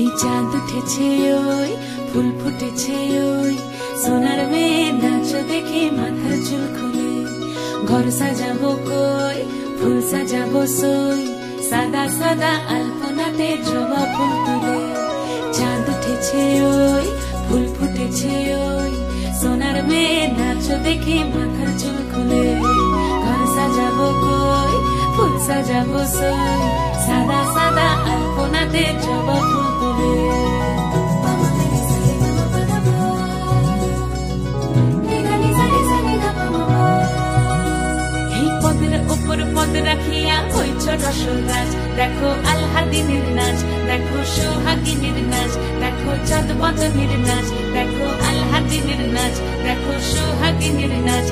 এই চাঁদ উঠেছে ওই ফুল ফুটেছে ওই সোনার মেয়ে নাচ দেখে মাথার চুল খুলে ঘর সাজাবো কই ফুল সাজাবো সই সাদা সাদা আলপনাতে জবা ফুল তুলে চাঁদ উঠেছে ওই ফুল ফুটেছে ওই সোনার মেয়ে নাচ দেখে মাথার চুল খুলে ঘর সাজাবো কই ফুল সাজাবো সই সাদা সাদা আলপনাতে জবা ফুল তুলে পদ রাখিয়া হইছ রসল গাছ দেখো আলহাদিনের নাচ দেখো সোহাগিনীর নাচ দেখো চাঁদ বদনের নাচ দেখো আলহাদিনের নাচ দেখো সোহাগিনীর নাচ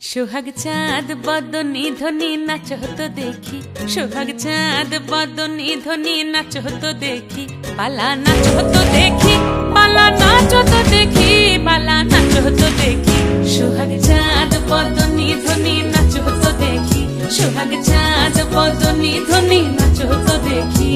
সোহাগ চাঁদ বদনী ধ্বনি নাচ হতো দেখি সোহাগ চাঁদ বদনী ধ্বনি নাচ হতো দেখি পালা নাচ হতো দেখি পালা নাচ হতো দেখি পালা নাচ হতো দেখি সোহাগ চাঁদ বদনী ধ্বনি নাচ হতো দেখি সোহাগ চাঁদ বদনী ধ্বনি নাচ হতো দেখি।